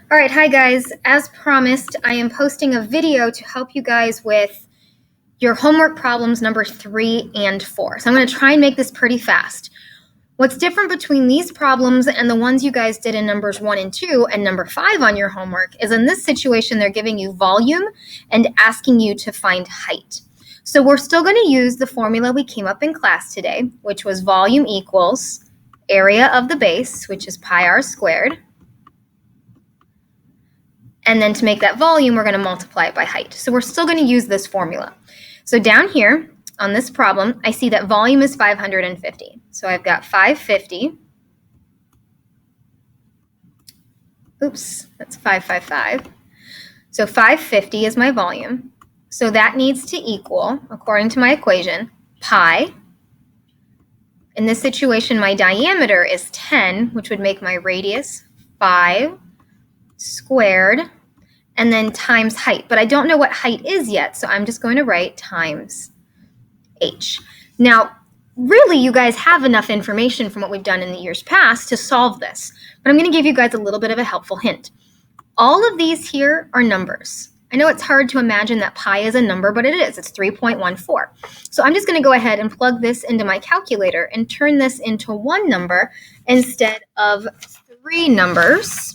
All right, hi guys. As promised, I am posting a video to help you guys with your homework problems number 3 and 4. So I'm going to try and make this pretty fast. What's different between these problems and the ones you guys did in numbers 1 and 2 and number 5 on your homework is in this situation, they're giving you volume and asking you to find height. So we're still going to use the formula we came up in class today, which was volume equals area of the base, which is pi r squared. And then to make that volume, we're going to multiply it by height. So we're still going to use this formula. So down here on this problem, I see that volume is 550. So I've got 550. Oops, that's 555. So 550 is my volume. So that needs to equal, according to my equation, pi. In this situation, my diameter is 10, which would make my radius 5 squared, and then times height. But I don't know what height is yet, so I'm just going to write times h. Now, really, you guys have enough information from what we've done in the years past to solve this. But I'm going to give you guys a little bit of a helpful hint. All of these here are numbers. I know it's hard to imagine that pi is a number, but it is. It's 3.14. So I'm just going to go ahead and plug this into my calculator and turn this into one number instead of three numbers.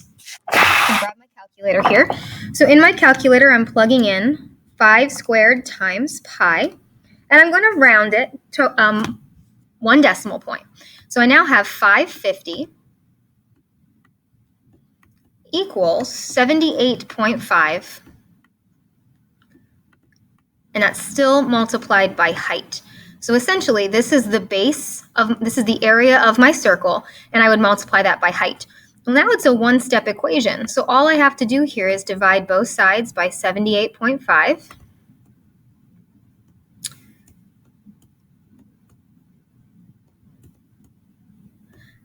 Grab my calculator here. So in my calculator, I'm plugging in 5 squared times pi, and I'm going to round it to 1 decimal point. So I now have 550 equals 78.5, and that's still multiplied by height. So essentially, this is the area of my circle, and I would multiply that by height. Well, now it's a one-step equation. So all I have to do here is divide both sides by 78.5.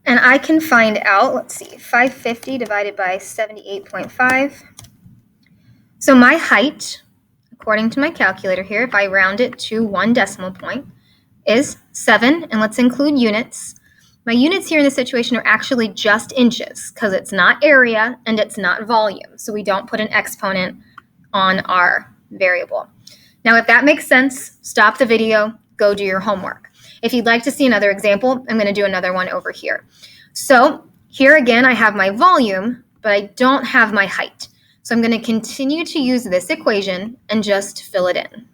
And I can find out, let's see, 550 divided by 78.5. So my height, according to my calculator here, if I round it to 1 decimal point, is 7. And let's include units. My units here in this situation are actually just inches because it's not area and it's not volume. So we don't put an exponent on our variable. Now, if that makes sense, stop the video, go do your homework. If you'd like to see another example, I'm going to do another one over here. So here again, I have my volume, but I don't have my height. So I'm going to continue to use this equation and just fill it in.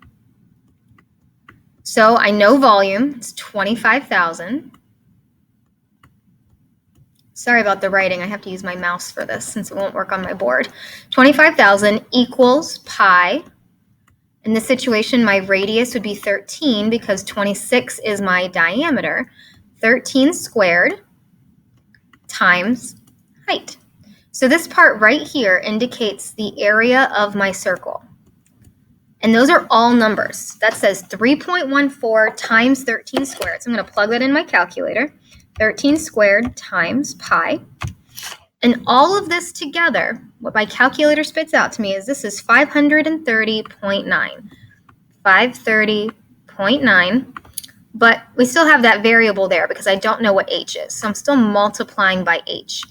So I know volume, it's 25,000. Sorry about the writing. I have to use my mouse for this since it won't work on my board. 25,000 equals pi. In this situation, my radius would be 13 because 26 is my diameter. 13 squared times height. So this part right here indicates the area of my circle. And those are all numbers. That says 3.14 times 13 squared. So I'm going to plug that in my calculator. 13 squared times pi. And all of this together, what my calculator spits out to me is this is 530.9. 530.9. But we still have that variable there because I don't know what h is. So I'm still multiplying by h.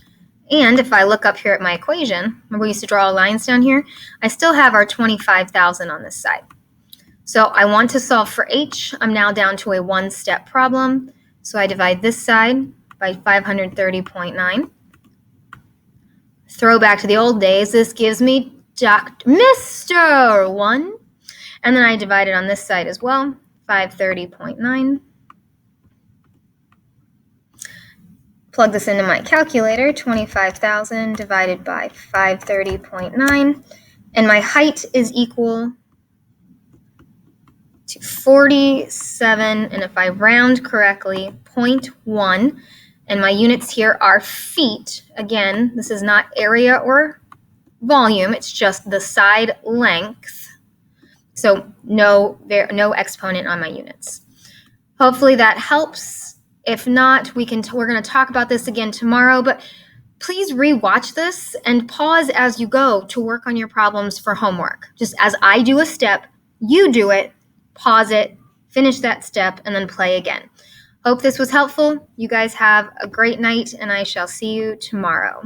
And if I look up here at my equation, remember we used to draw lines down here? I still have our 25,000 on this side. So I want to solve for h. I'm now down to a one-step problem. So I divide this side by 530.9. Throw back to the old days. This gives me Mr. 1. And then I divide it on this side as well, 530.9. Plug this into my calculator, 25,000 divided by 530.9. And my height is equal to 47, and if I round correctly, 0.1. And my units here are feet. Again, this is not area or volume, it's just the side length. So no exponent on my units. Hopefully that helps. If not, we're going to talk about this again tomorrow, but please rewatch this and pause as you go to work on your problems for homework. Just as I do a step, you do it, pause it, finish that step, and then play again. Hope this was helpful. You guys have a great night, and I shall see you tomorrow.